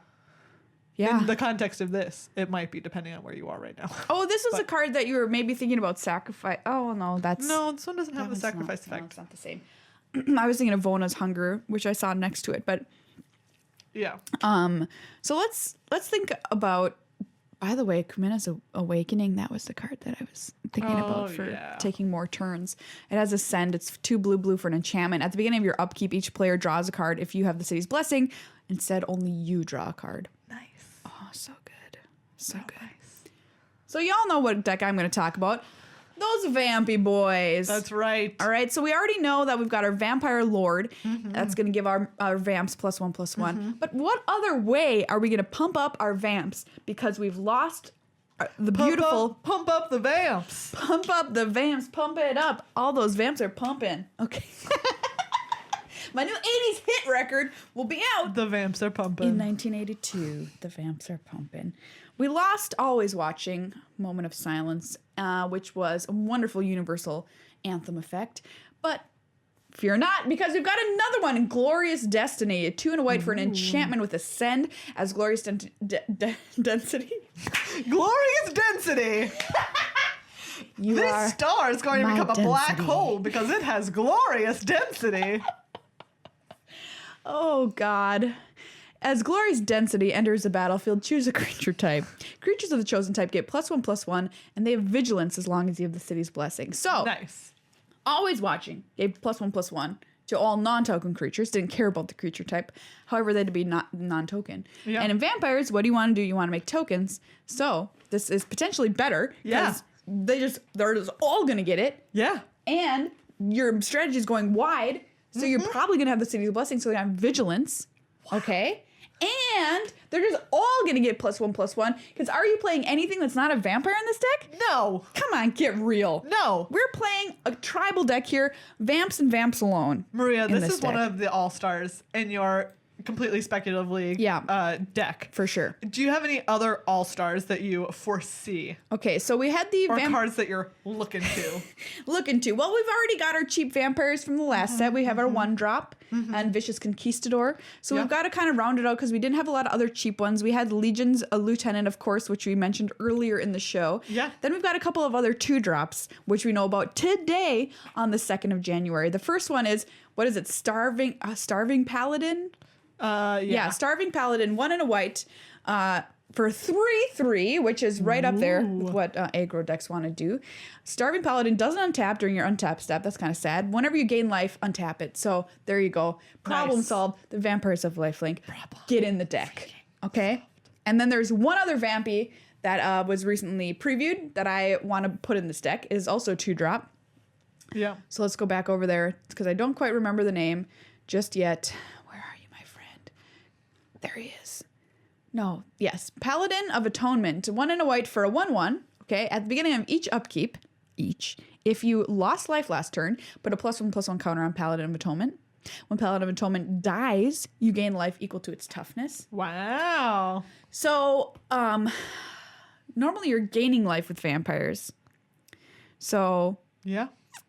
Yeah. In the context of this, it might be depending on where you are right now. Oh, this was a card that you were maybe thinking about sacrifice. Oh, no, that's... No, this one doesn't have the sacrifice effect. No, it's not the same. I was thinking of Vona's Hunger, which I saw next to it, but... Yeah. So let's think about... By the way, Kumina's Awakening, that was the card that I was thinking about for taking more turns. It has Ascend. It's 2 blue for an enchantment. At the beginning of your upkeep, each player draws a card. If you have the city's blessing, instead only you draw a card. Nice. Oh, so good. So good. Nice. So y'all know what deck I'm going to talk about. Those vampy boys. That's right. All right, so we already know that we've got our vampire lord. That's going to give our vamps +1/+1. But what other way are we going to pump up our vamps? Because we've lost the beautiful... Pump up the vamps. Pump up the vamps. Pump it up. All those vamps are pumping. Okay. My new 80s hit record will be out. The vamps are pumping. In 1982, the vamps are pumping. We lost Always Watching, Moment of Silence, which was a wonderful universal anthem effect. But fear not, because we've got another one, Glorious Destiny. A 2 and a white for an enchantment with Ascend as Glorious Density. Glorious Density! This star is going to become a black hole because it has glorious density. Oh, God. As Glorious Density enters the battlefield, choose a creature type. Creatures of the chosen type get +1/+1, and they have vigilance as long as you have the city's blessing. So, Nice. Always Watching gave +1/+1 to all non-token creatures. Didn't care about the creature type. However, they had to be not non-token. Yeah. And in vampires, what do you want to do? You want to make tokens. So, this is potentially better because they're just all going to get it. Yeah. And your strategy is going wide. So you're probably going to have the city's blessing, so they have vigilance. Okay? And they're just all going to get +1/+1. Because are you playing anything that's not a vampire in this deck? No. Come on, get real. No. We're playing a tribal deck here, vamps and vamps alone. Maria, in this is one deck. of the all-stars in your completely speculative league deck. For sure. Do you have any other all-stars that you foresee? Okay, so we had the Or cards that you're looking to? looking to. Well, we've already got our cheap vampires from the last set. We have our 1-drop and Vicious Conquistador. So we've got to kind of round it out because we didn't have a lot of other cheap ones. We had Legion's a Lieutenant, of course, which we mentioned earlier in the show. Yeah. Then we've got a couple of other 2-drops, which we know about today on the 2nd of January. The first one is, what is it? Starving Paladin? Yeah, Starving Paladin, 1 and a white, for 3/3, which is right up there with what aggro decks want to do. Starving Paladin doesn't untap during your untap step. That's kind of sad. Whenever you gain life, untap it. So there you go. Problem solved. The Vampires of Lifelink get in the deck. Okay? And then there's one other Vampy that was recently previewed that I want to put in this deck. It is also 2-drop. Yeah. So let's go back over there because I don't quite remember the name just yet. There he is. No, yes. Paladin of Atonement. 1 and a white for a 1/1. Okay, at the beginning of each upkeep, if you lost life last turn, put a +1/+1 counter on Paladin of Atonement. When Paladin of Atonement dies, you gain life equal to its toughness. Wow. So, normally you're gaining life with vampires. So, Yeah.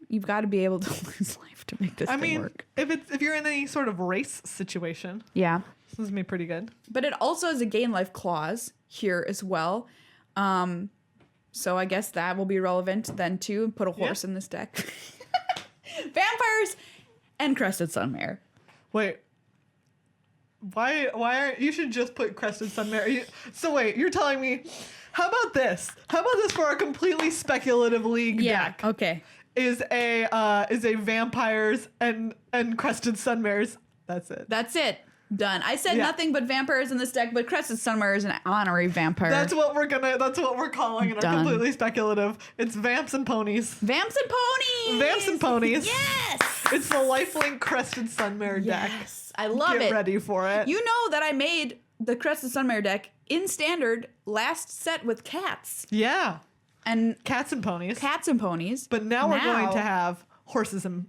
you've got to be able to lose life to make this thing work. if you're in any sort of race situation, Yeah. this is me pretty good. But it also has a gain life clause here as well. So I guess that will be relevant then too. Put a horse in this deck. Vampires and Crested Sunmare. Wait. Why aren't you should just put Crested Sunmare? So wait, you're telling me, how about this? How about this for a completely speculative league deck? Okay. Is a vampires and Crested Sunmares. That's it. That's it. Done. I said nothing but vampires in this deck, but Crested Sunmare is an honorary vampire. That's what we're calling it. Our completely speculative. It's vamps and ponies. Vamps and ponies. Vamps and ponies. Yes. It's the Lifelink Crested Sunmare deck. Yes. I love it. Get ready for it. You know that I made the Crested Sunmare deck in standard last set with cats. Yeah. And Cats and ponies. Cats and ponies. But now we're going to have horses and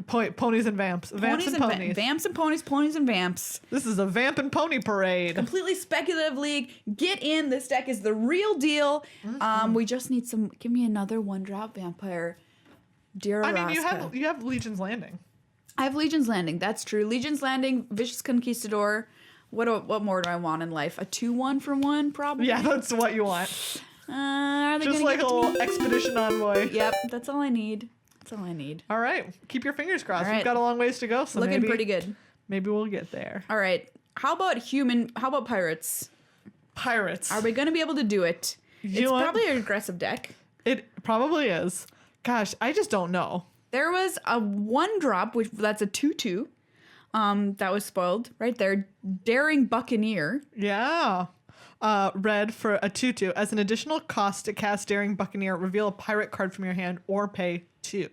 ponies and vamps. Vamps and ponies. Vamps and ponies, ponies and vamps. This is a vamp and pony parade. Completely speculative league. Get in. This deck is the real deal. We just need some. Give me another 1-drop vampire. Dear I mean, Rozka. you have Legion's Landing. I have Legion's Landing. That's true. Legion's Landing, Vicious Conquistador. What more do I want in life? A 2/1 for 1, probably. Yeah, that's what you want. Are they Just gonna like give a it to me? little expedition envoy. Yep, that's all I need. That's all I need. All right, keep your fingers crossed. All right. We've got a long ways to go, so Looking pretty good. Maybe we'll get there. All right. How about pirates? Pirates. Are we going to be able to do it? It's probably an aggressive deck. It probably is. Gosh, I just don't know. There was a 1-drop, which that's a 2/2. That was spoiled right there. Daring Buccaneer. Yeah. red for a 2/2. As an additional cost to cast Daring Buccaneer, reveal a pirate card from your hand or pay 2.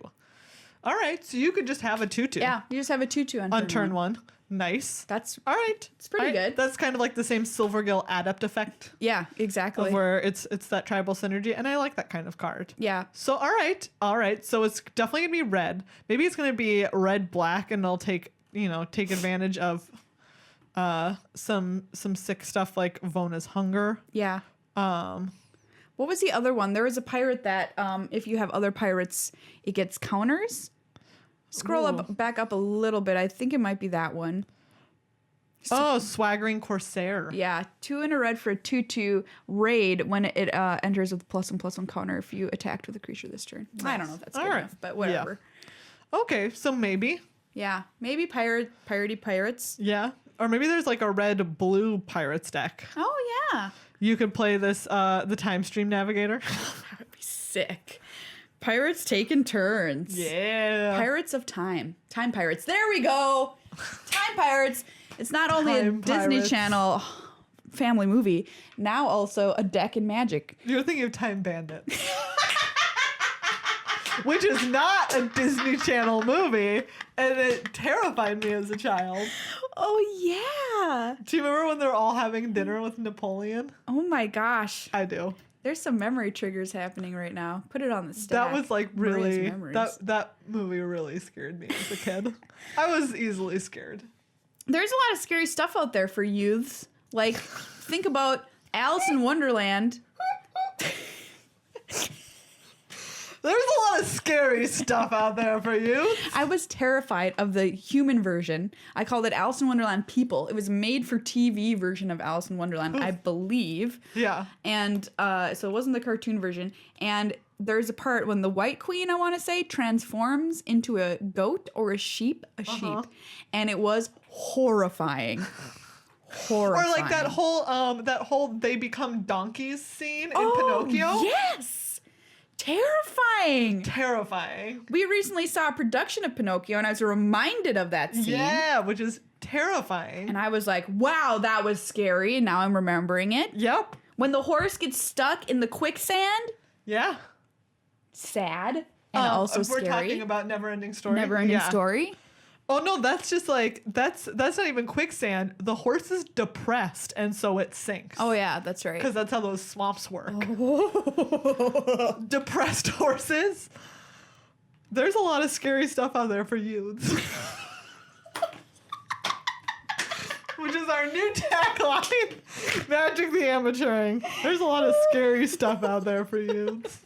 All right, so you could just have a 2/2. Yeah, you just have a 2/2 on turn 1. Nice. That's all right. It's pretty good. That's kind of like the same Silvergill Adept effect. Yeah, exactly. Where it's that tribal synergy, and I like that kind of card. Yeah. So all right. So it's definitely gonna be red. Maybe it's gonna be red black, and they'll take advantage of some sick stuff like Vona's Hunger. Yeah. What was the other one? There was a pirate that if you have other pirates, it gets counters. Scroll back up a little bit. I think it might be that one. Swaggering Corsair. Yeah, 2 and a red for a 2/2 raid when it enters with +1/+1 counter if you attacked with a creature this turn. Nice. I don't know if that's good enough, but whatever. Yeah. Okay, so maybe. Yeah, maybe piratey pirates. Yeah, or maybe there's like a red-blue pirates deck. Oh yeah. You could play this the Timestream Navigator. That would be sick. Pirates taking turns. Yeah. Pirates of Time. Time Pirates. There we go. Time Pirates. It's not only a Disney Channel family movie, now also a deck in Magic. You're thinking of Time Bandit. Which is not a Disney Channel movie, and it terrified me as a child. Oh, yeah. Do you remember when they're all having dinner with Napoleon? Oh, my gosh. I do. There's some memory triggers happening right now. Put it on the stack. That was like really, that movie really scared me as a kid. I was easily scared. There's a lot of scary stuff out there for youths. Like, think about Alice in Wonderland. There's a lot of scary stuff out there for you. I was terrified of the human version. I called it Alice in Wonderland People. It was made for TV version of Alice in Wonderland, I believe. Yeah. And so it wasn't the cartoon version. And there's a part when the White Queen, I want to say, transforms into a goat or a sheep. And it was horrifying. Horrifying. Or like that whole they become donkeys scene in Pinocchio. Yes. Terrifying. We recently saw a production of Pinocchio and I was reminded of that scene. Yeah, which is terrifying. And I was like, wow, that was scary. And now I'm remembering it. Yep. When the horse gets stuck in the quicksand. Yeah. Sad and also scary. We're talking about Neverending Story. Neverending Story. Oh no, that's just like that's not even quicksand. The horse is depressed and so it sinks. Oh yeah, that's right. Because that's how those swamps work. Depressed horses. There's a lot of scary stuff out there for youths. Which is our new tagline. Magic the Amateuring. There's a lot of scary stuff out there for youths.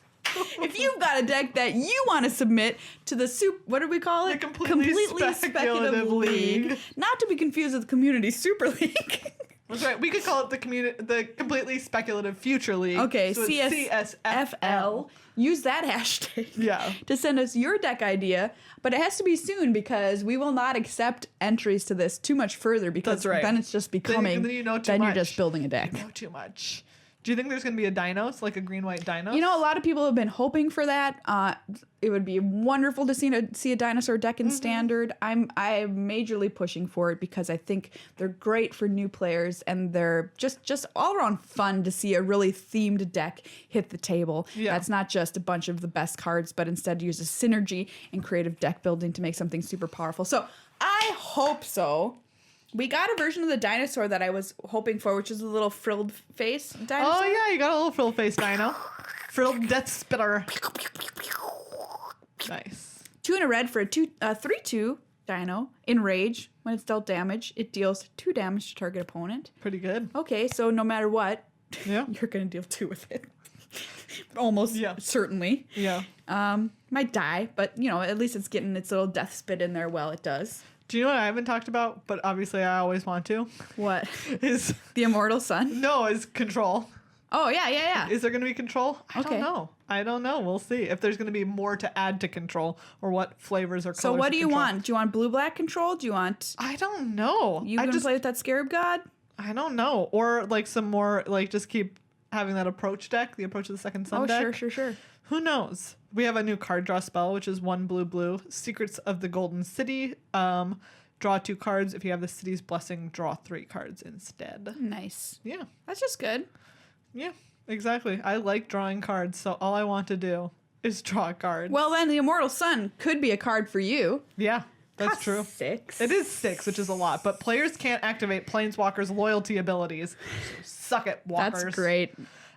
If you've got a deck that you want to submit to the what do we call it? The completely speculative league. Not to be confused with the Community Super League. That's right. We could call it the completely speculative future league. Okay, so CSFL. Use that hashtag to send us your deck idea, but it has to be soon because we will not accept entries to this too much further because then it's just becoming then you know too much. You're just building a deck. You know too much. Do you think there's going to be a Dinos, like a green-white Dinos? You know, a lot of people have been hoping for that. It would be wonderful to see a dinosaur deck in Standard. I'm majorly pushing for it because I think they're great for new players and they're just all around fun to see a really themed deck hit the table. Yeah. That's not just a bunch of the best cards, but instead uses synergy and creative deck building to make something super powerful. So I hope so. We got a version of the dinosaur that I was hoping for, which is a little frilled face dinosaur. Oh, yeah, you got a little frilled face dino. Frilled Death Spitter. Nice. 2 and a red for a 3/2 dino. Enrage. When it's dealt damage, it deals 2 damage to target opponent. Pretty good. Okay, so no matter what, you're going to deal 2 with it. Almost certainly. Yeah. Might die, but, at least it's getting its little death spit in there while it does. Do you know what I haven't talked about, but obviously I always want to? What? Is the Immortal Sun? No, is control. Oh, yeah. Is there going to be control? I don't know. We'll see if there's going to be more to add to control or what flavors or colors. So what do you want? Do you want blue-black control? Do you want... I don't know. You going to play with that Scarab God? I don't know. Or like some more, like just keep having that approach deck, the Approach of the Second Sun deck. Sure. Who knows? We have a new card draw spell, which is 1 blue, Secrets of the Golden City. draw 2 cards. If you have the city's blessing, draw 3 cards instead. Nice. Yeah. That's just good. Yeah, exactly. I like drawing cards, so all I want to do is draw cards. Well, then the Immortal Sun could be a card for you. Yeah, that's Costs true. 6. It is 6, which is a lot, but players can't activate Planeswalker's loyalty abilities. So suck it, walkers. That's great.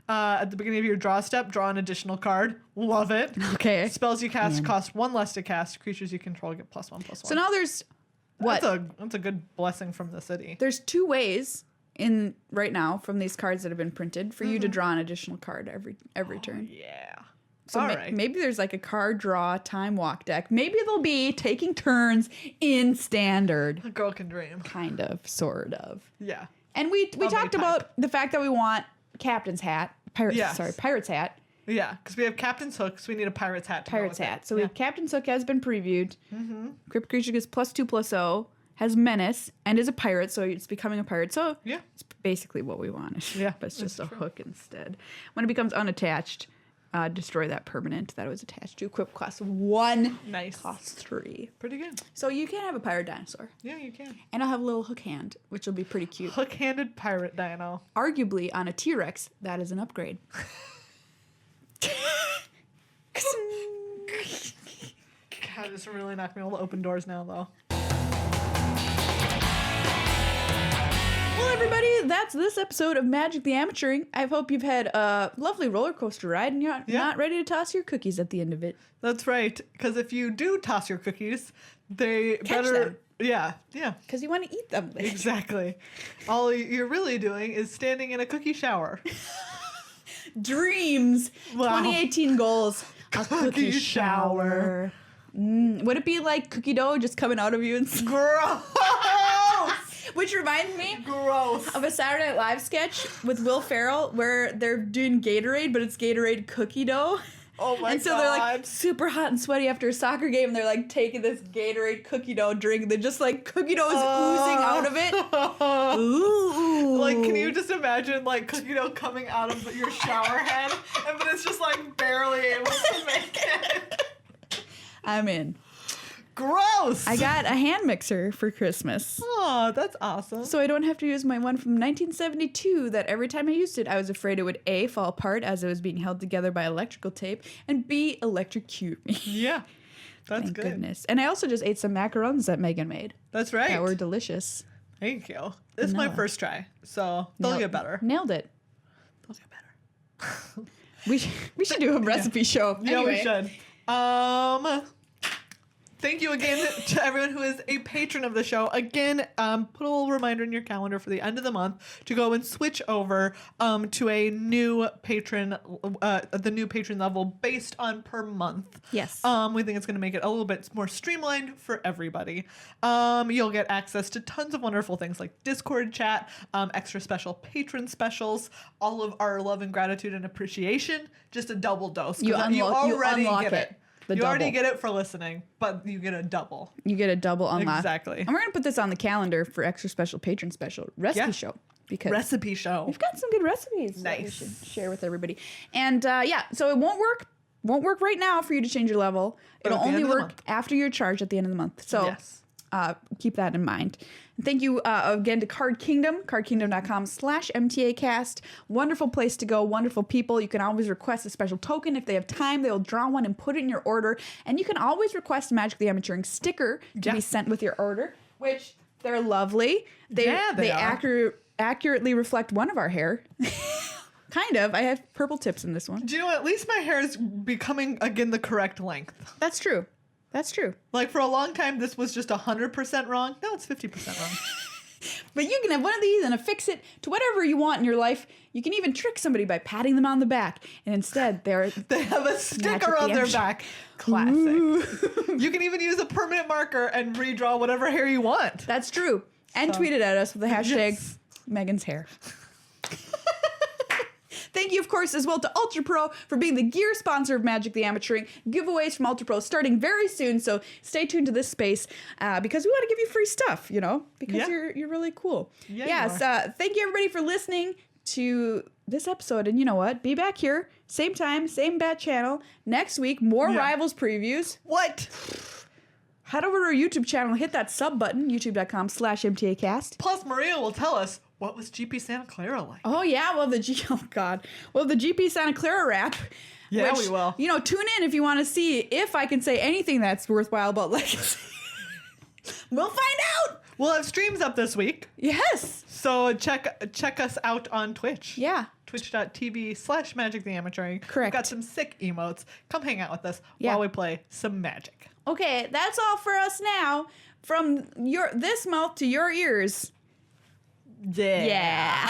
At the beginning of your draw step, draw an additional card. Love it. Okay. Spells you cast cost 1 less to cast. Creatures you control get +1/+1. So now there's what? That's a good blessing from the city. There's 2 ways in right now from these cards that have been printed for you to draw an additional card every turn. Yeah. So All right. maybe there's like a card draw time walk deck. Maybe they'll be taking turns in standard. A girl can dream. Kind of, sort of. Yeah. And we talked about the fact that we want Captain's Hat. Yes. Pirate's Hat. Yeah, because we have Captain's Hook, so we need a Pirate's Hat. Pirate's Hat. So we have Captain's Hook has been previewed. Crypt Creature gets +2/+0, has Menace, and is a pirate, so it's becoming a pirate. So Yeah. it's basically what we wanted. Yeah, But it's just a that's true. hook instead. When it becomes unattached, destroy that permanent that it was attached to. Equip cost 1. Nice. Cost 3. Pretty good. So you can have a pirate dinosaur. Yeah, you can. And I'll have a little hook hand, which will be pretty cute. Hook-handed pirate dino. Arguably, on a T-Rex, that is an upgrade. God, this really knocked me all the open doors now, though. Well, everybody, that's this episode of Magic the Amateuring. I hope you've had a lovely roller coaster ride and you're not ready to toss your cookies at the end of it. That's right, because if you do toss your cookies, they Catch better... them. Yeah, Because you want to eat them. exactly. All you're really doing is standing in a cookie shower. Dreams. Wow. 2018 goals. A Cookie shower. Would it be like cookie dough just coming out of you? And Gross! Which reminds me Gross. of a Saturday Night Live sketch with Will Ferrell where they're doing Gatorade, but it's Gatorade cookie dough. Oh my And so they're like super hot and sweaty after a soccer game, and they're like taking this Gatorade cookie dough drink, and they're just like cookie dough is oozing out of it. Ooh. Like, can you just imagine, like, cookie dough coming out of your shower head, but it's just, like, barely able to make it? I'm in. Gross! I got a hand mixer for Christmas. Oh, that's awesome. So I don't have to use my one from 1972 that every time I used it, I was afraid it would A, fall apart as it was being held together by electrical tape, and B, electrocute me. Yeah, that's Thank good. goodness. And I also just ate some macarons that Megan made. That's right. That were delicious. Thank you. This is my Vanilla. first try, so they'll get better. Nailed it. They'll get better. We should do a recipe show. Yeah, we Anyway. should. Thank you again to everyone who is a patron of the show. Again, put a little reminder in your calendar for the end of the month to go and switch over to a new patron, the new patron level based on per month. Yes. We think it's going to make it a little bit more streamlined for everybody. You'll get access to tons of wonderful things like Discord chat, extra special patron specials, all of our love and gratitude and appreciation, just a double dose. You You already unlock get it. it. The You already double. get it for listening, but you get a double. You get a double unlock. Exactly. And we're going to put this on the calendar for extra special patron special recipe show. Because Recipe show. we've got some good recipes that we Nice. should share with everybody. And so it won't work right now for you to change your level. But It'll at the only end of the work month. after your charge at the end of the month. So Yes. keep that in mind. And thank you again to Card Kingdom, cardkingdom.com/MTAcast. Wonderful place to go, wonderful people. You can always request a special token. If they have time, they'll draw one and put it in your order. And you can always request a Magic the Amateuring sticker to be sent with your order, which they're lovely. They are. accurately reflect one of our hair. Kind of. I have purple tips in this one. Do you know what? At least my hair is becoming, again, the correct length. That's true. That's true. Like, for a long time, this was just 100% wrong. Now it's 50% wrong. But you can have one of these and affix it to whatever you want in your life. You can even trick somebody by patting them on the back. And instead, They have a sticker Magic on the their Amateuring. back. Classic. You can even use a permanent marker and redraw whatever hair you want. That's true. And tweet it at us with the hashtag Yes. Megan's hair. Thank you, of course, as well to Ultra Pro for being the gear sponsor of Magic the Amateuring. Giveaways from Ultra Pro starting very soon, so stay tuned to this space because we want to give you free stuff, because you're really cool. Yeah, yes. you are. Thank you, everybody, for listening to this episode. And you know what? Be back here, same time, same bat channel. Next week, more Yeah. Rivals previews. What? Head over to our YouTube channel, hit that sub button, youtube.com/MTAcast. Plus, Maria will tell us what was GP Santa Clara like. Oh yeah, we'll have the GP Santa Clara rap. Yeah, which, we will. You know, tune in if you want to see if I can say anything that's worthwhile about Legacy. We'll find out. We'll have streams up this week. Yes. So check us out on Twitch. Yeah. Twitch.tv/MagicTheAmateuring. Correct. We've got some sick emotes. Come hang out with us Yeah. while we play some Magic. Okay, that's all for us now. From this mouth to your ears. Yeah.